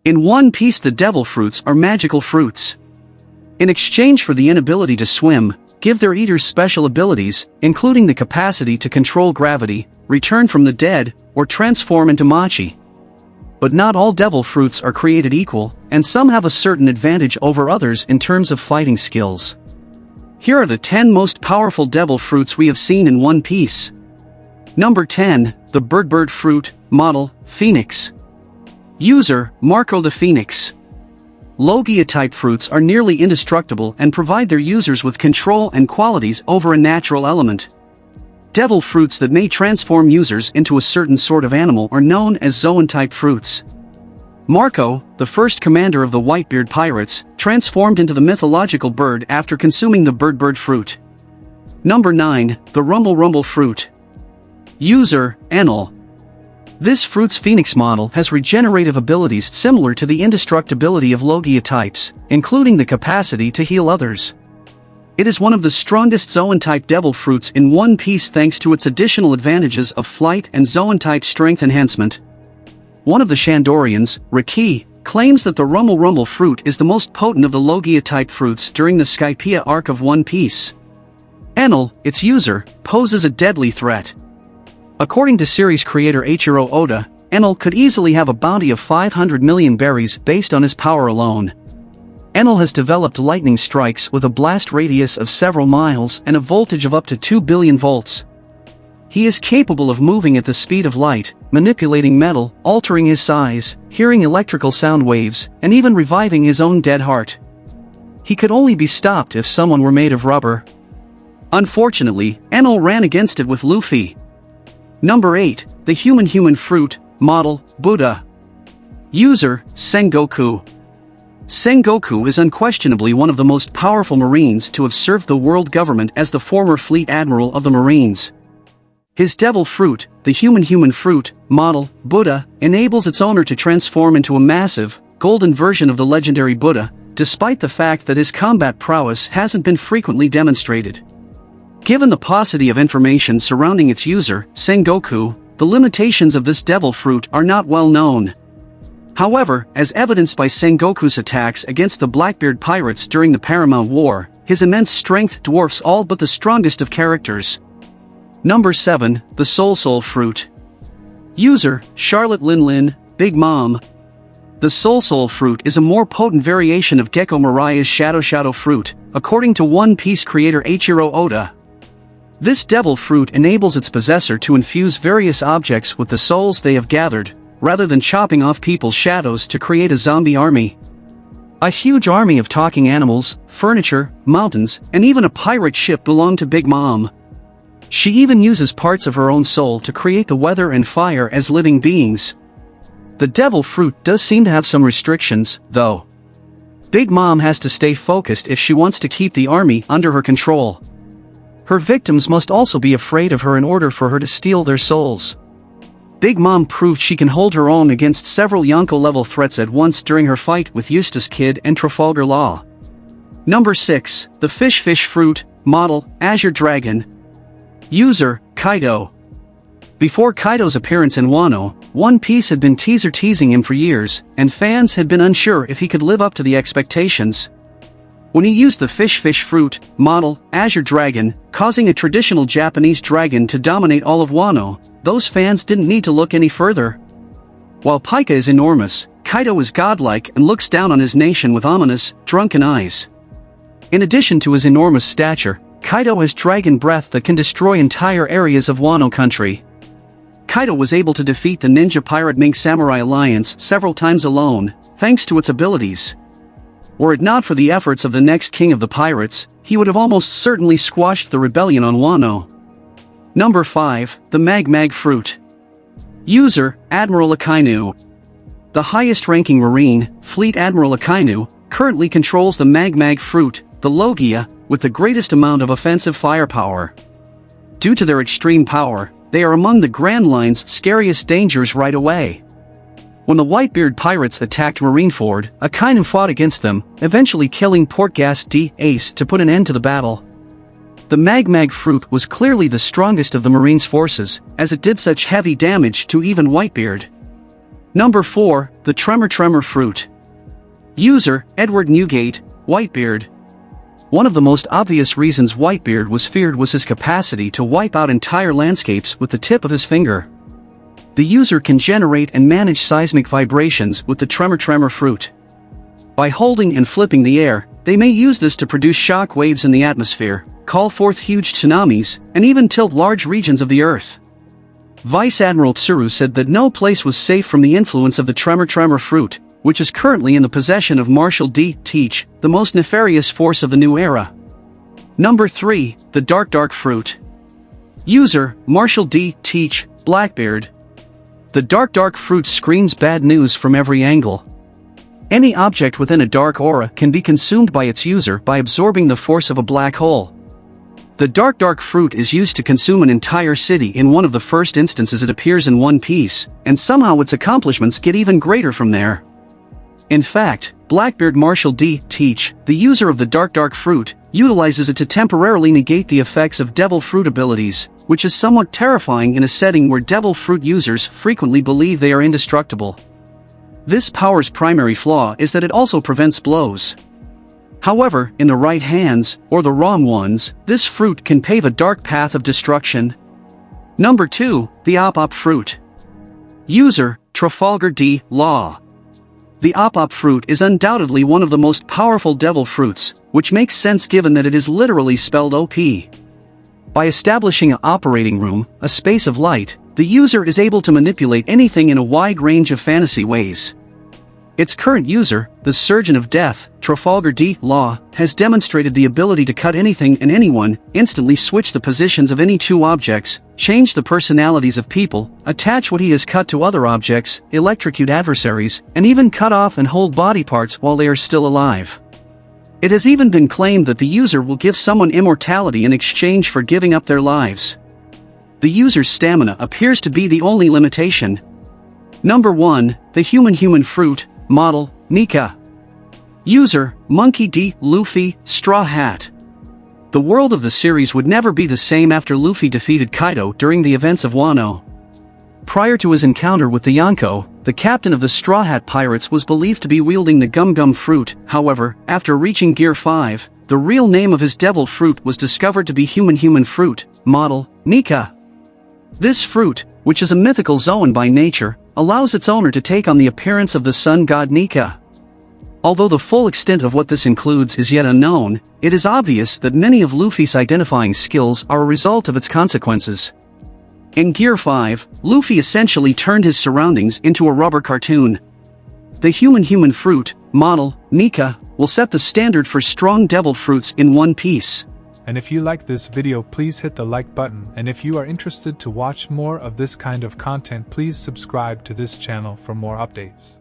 In One Piece, the devil fruits are magical fruits. In exchange for the inability to swim, give their eaters special abilities, including the capacity to control gravity, return from the dead, or transform into mochi. But not all devil fruits are created equal, and some have a certain advantage over others in terms of fighting skills. Here are the 10 most powerful devil fruits we have seen in One Piece. Number 10, the Bird fruit, model, Phoenix. User, Marco the Phoenix. Logia-type fruits are nearly indestructible and provide their users with control and qualities over a natural element. Devil fruits that may transform users into a certain sort of animal are known as Zoan-type fruits. Marco, the first commander of the Whitebeard pirates, transformed into the mythological bird after consuming the bird fruit. Number 9, the Rumble fruit. User, Enel. This fruit's Phoenix model has regenerative abilities similar to the indestructibility of Logia types, including the capacity to heal others. It is one of the strongest Zoan-type devil fruits in One Piece thanks to its additional advantages of flight and Zoan-type strength enhancement. One of the Shandorians, Riki, claims that the Rumble fruit is the most potent of the Logia-type fruits during the Skypiea arc of One Piece. Enel, its user, poses a deadly threat. According to series creator Eiichiro Oda, Enel could easily have a bounty of 500 million berries based on his power alone. Enel has developed lightning strikes with a blast radius of several miles and a voltage of up to 2 billion volts. He is capable of moving at the speed of light, manipulating metal, altering his size, hearing electrical sound waves, and even reviving his own dead heart. He could only be stopped if someone were made of rubber. Unfortunately, Enel ran against it with Luffy. Number 8, the human fruit, model, Buddha. User, Sengoku. Sengoku is unquestionably one of the most powerful Marines to have served the world government as the former fleet admiral of the Marines. His devil fruit, the human fruit, model, Buddha, enables its owner to transform into a massive, golden version of the legendary Buddha, despite the fact that his combat prowess hasn't been frequently demonstrated. Given the paucity of information surrounding its user, Sengoku, the limitations of this devil fruit are not well known. However, as evidenced by Sengoku's attacks against the Blackbeard pirates during the Paramount War, his immense strength dwarfs all but the strongest of characters. Number 7, the Soul fruit. User, Charlotte Lin, Big Mom. The Soul fruit is a more potent variation of Gecko Maria's Shadow fruit, according to One Piece creator Eiichiro Oda. This devil fruit enables its possessor to infuse various objects with the souls they have gathered, rather than chopping off people's shadows to create a zombie army. A huge army of talking animals, furniture, mountains, and even a pirate ship belong to Big Mom. She even uses parts of her own soul to create the weather and fire as living beings. The devil fruit does seem to have some restrictions, though. Big Mom has to stay focused if she wants to keep the army under her control. Her victims must also be afraid of her in order for her to steal their souls. Big Mom proved she can hold her own against several Yonko-level threats at once during her fight with Eustace Kid and Trafalgar Law. Number 6, the fish fruit, model, Azure Dragon. User, Kaido. Before Kaido's appearance in Wano, One Piece had been teasing him for years, and fans had been unsure if he could live up to the expectations. When he used the fish fruit, model, Azure Dragon, causing a traditional Japanese dragon to dominate all of Wano, those fans didn't need to look any further. While Pika is enormous, Kaido is godlike and looks down on his nation with ominous, drunken eyes. In addition to his enormous stature, Kaido has dragon breath that can destroy entire areas of Wano country. Kaido was able to defeat the ninja pirate Mink Samurai Alliance several times alone, thanks to its abilities. Were it not for the efforts of the next king of the pirates, he would have almost certainly squashed the rebellion on Wano. Number 5, the Mag fruit. User, Admiral Akainu. The highest-ranking Marine, Fleet Admiral Akainu, currently controls the Mag fruit, the Logia, with the greatest amount of offensive firepower. Due to their extreme power, they are among the Grand Line's scariest dangers right away. When the Whitebeard pirates attacked Marineford, Akainu fought against them, eventually killing Portgas d'Ace to put an end to the battle. The Mag fruit was clearly the strongest of the Marines' forces, as it did such heavy damage to even Whitebeard. Number 4, the Tremor-Tremor fruit. User, Edward Newgate, Whitebeard. One of the most obvious reasons Whitebeard was feared was his capacity to wipe out entire landscapes with the tip of his finger. The user can generate and manage seismic vibrations with the Tremor-Tremor fruit. By holding and flipping the air, they may use this to produce shock waves in the atmosphere, call forth huge tsunamis, and even tilt large regions of the Earth. Vice Admiral Tsuru said that no place was safe from the influence of the Tremor-Tremor fruit, which is currently in the possession of Marshal D. Teach, the most nefarious force of the new era. Number 3, the Dark fruit. User, Marshal D. Teach, Blackbeard. The dark fruit screams bad news from every angle. Any object within a dark aura can be consumed by its user by absorbing the force of a black hole. The dark fruit is used to consume an entire city in one of the first instances it appears in One Piece, and somehow its accomplishments get even greater from there. In fact, Blackbeard Marshal D. Teach, the user of the dark fruit, utilizes it to temporarily negate the effects of devil fruit abilities, which is somewhat terrifying in a setting where devil fruit users frequently believe they are indestructible. This power's primary flaw is that it also prevents blows. However, in the right hands, or the wrong ones, this fruit can pave a dark path of destruction. Number 2, the Op fruit. User, Trafalgar D. Law. The Op fruit is undoubtedly one of the most powerful devil fruits, which makes sense given that it is literally spelled OP. By establishing an operating room, a space of light, the user is able to manipulate anything in a wide range of fantasy ways. Its current user, the Surgeon of Death, Trafalgar D. Law, has demonstrated the ability to cut anything and anyone, instantly switch the positions of any two objects, change the personalities of people, attach what he has cut to other objects, electrocute adversaries, and even cut off and hold body parts while they are still alive. It has even been claimed that the user will give someone immortality in exchange for giving up their lives. The user's stamina appears to be the only limitation. Number 1, the Human fruit, model, Nika. User, Monkey D. Luffy, Straw Hat. The world of the series would never be the same after Luffy defeated Kaido during the events of Wano. Prior to his encounter with the Yonko, the captain of the Straw Hat Pirates was believed to be wielding the Gum fruit. However, after reaching Gear 5, the real name of his devil fruit was discovered to be Human fruit, model, Nika. This fruit, which is a mythical Zoan by nature, allows its owner to take on the appearance of the sun god Nika. Although the full extent of what this includes is yet unknown, it is obvious that many of Luffy's identifying skills are a result of its consequences. In Gear 5, Luffy essentially turned his surroundings into a rubber cartoon. The Human fruit, model, Nika, will set the standard for strong devil fruits in One Piece. And if you like this video, please hit the like button, and if you are interested to watch more of this kind of content, please subscribe to this channel for more updates.